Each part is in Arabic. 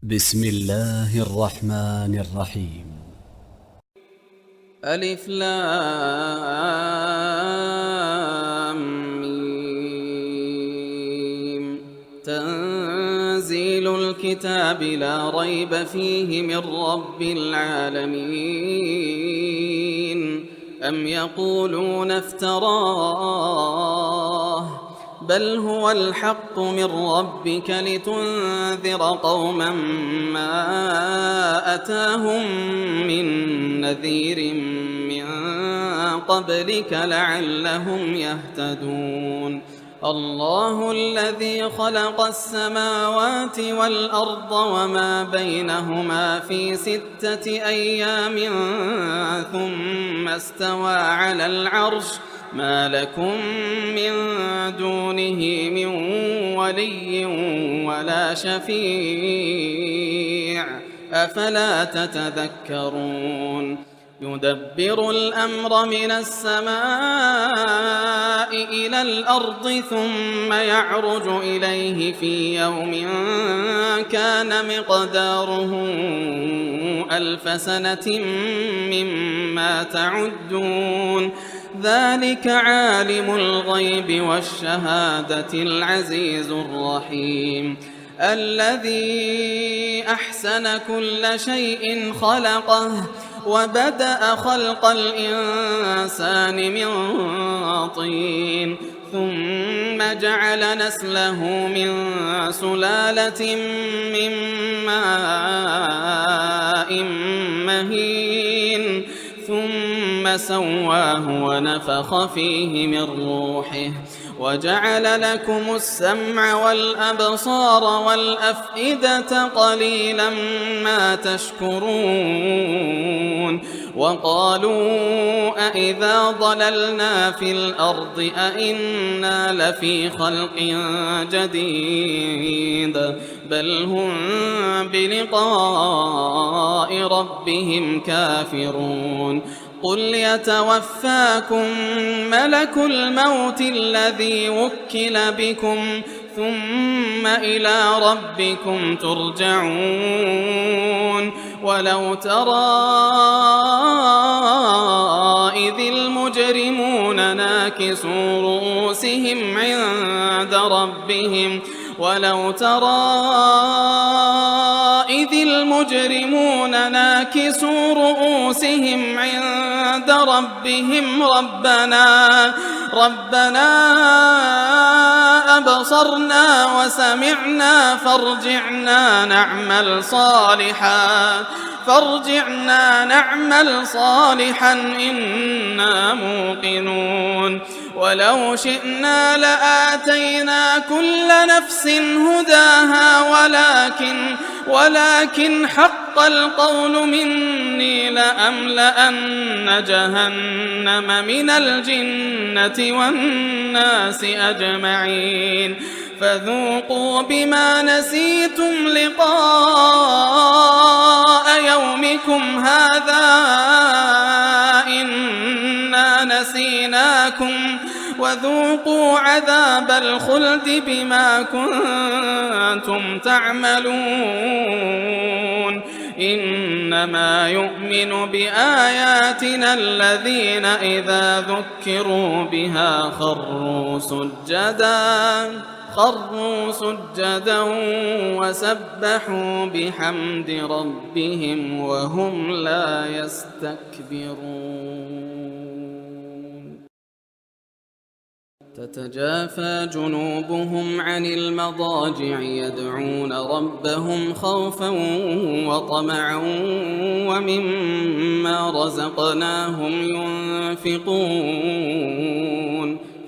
بسم الله الرحمن الرحيم. ألف لام ميم. تنزيل الكتاب لا ريب فيه من رب العالمين. أم يقولون افتراه بل هو الحق من ربك لتنذر قوما ما أتاهم من نذير من قبلك لعلهم يهتدون. الله الذي خلق السماوات والأرض وما بينهما في 6 أيام ثم استوى على العرش ما لكم من دونه من ولي ولا شفيع أفلا تتذكرون. يدبر الأمر من السماء إلى الأرض ثم يعرج إليه في يوم كان مقداره 1000 سنة مما تعدون. ذلك عالم الغيب والشهادة العزيز الرحيم. الذي أحسن كل شيء خلقه وبدأ خلق الإنسان من طين ثم جعل نسله من سلالة من ماء مهين ثم سواه ونفخ فيه من روحه وجعل لكم السمع والأبصار والأفئدة قليلا ما تشكرون. وقالوا أإذا ضللنا في الأرض أإنا لفي خلق جديد بل هم بلقاء ربهم كافرون. قل يتوفاكم ملك الموت الذي وكل بكم ثم إلى ربكم ترجعون. ولو ترى إذ المجرمون ناكسوا رؤوسهم عند ربهم ولو ترى إذ المجرمون ناكسوا رؤوسهم عند ربهم ربنا أبصرنا وسمعنا فارجعنا نعمل صالحا إنا موقنون. ولو شئنا لآتينا كل نفس هداها ولكن حق القول مني لأملأن جهنم من الجنة والناس أجمعين. فذوقوا بما نسيتم لقاء يومكم هذا إنا نسيناكم وذوقوا عذاب الخلد بما كنتم تعملون. إنما يؤمن بآياتنا الذين إذا ذكروا بها خروا سجدا وسبحوا بحمد ربهم وهم لا يستكبرون. تتجافى جنوبهم عن المضاجع يدعون ربهم خوفا وطمعا ومما رزقناهم ينفقون.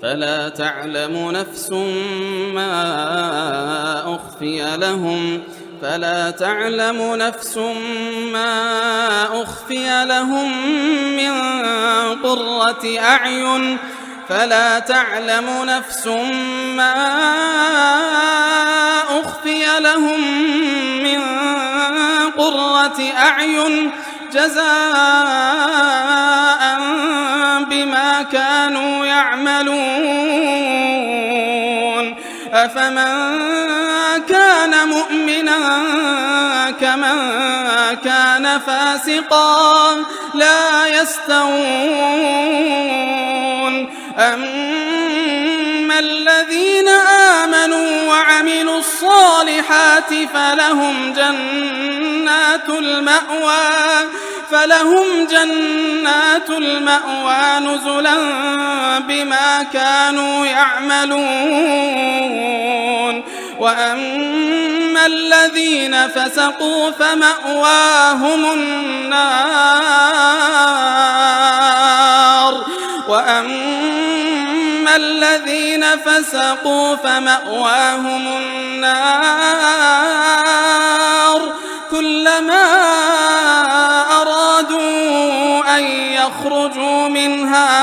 فلا تعلم نفس ما أخفي لهم من قرة أعين جزاء بما كانوا يعملون. أفمن كان مؤمنا كمن كان فاسقا لا يستوون أما الذين آمنوا وعملوا الصالحات فلهم جنات المأوى نزلا بما كانوا يعملون وأما الذين فسقوا فمأواهم النار كلما أرادوا أن يخرجوا منها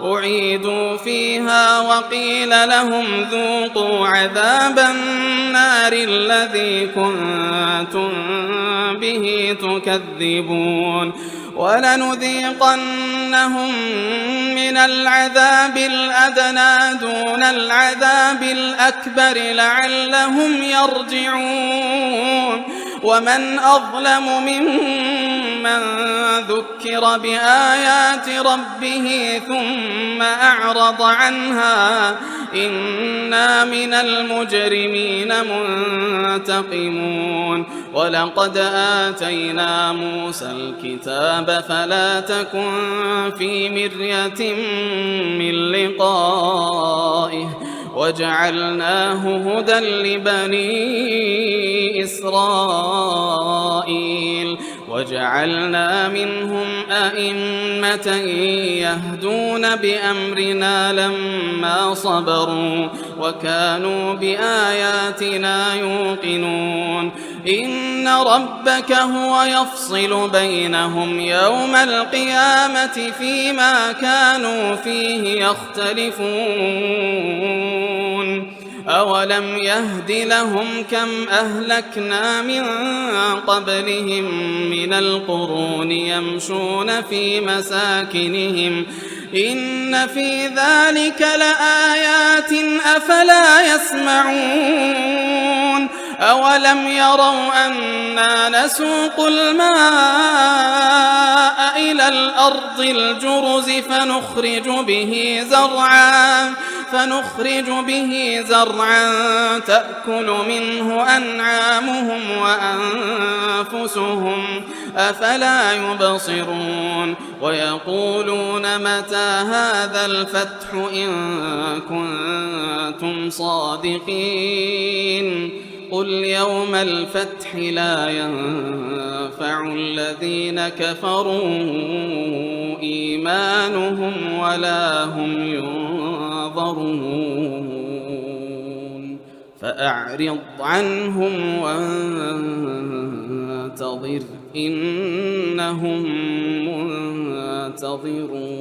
أعيدوا فيها وقيل لهم ذوقوا عذاب النار الذي كنتم به تكذبون ولنذيقنهم من العذاب الأدنى دون العذاب الأكبر لعلهم يرجعون ومن أظلم ممن ذكر بآيات ربه ثم أعرض عنها إنا من المجرمين منتقمون ولقد آتينا موسى الكتاب فلا تكن في مرية من لقائه وجعلناه هدى لبني إسرائيل وجعلنا منهم أئمة يهدون بأمرنا لما صبروا وكانوا بآياتنا يوقنون إن ربك هو يفصل بينهم يوم القيامة فيما كانوا فيه يختلفون أولم يهد لهم كم أهلكنا من قبلهم من القرون يمشون في مساكنهم إن في ذلك لآيات أفلا يسمعون أولم يروا أنا نسوق الماء إلى الأرض الجرز فنخرج به زرعا تأكل منه أنعامهم وأنفسهم أفلا يبصرون ويقولون متى هذا الفتح إن كنتم صادقين قل يوم الفتح لا ينفع الذين كفروا إيمانهم ولا هم ينظرون فأعرض عنهم وانتظر إنهم منتظرون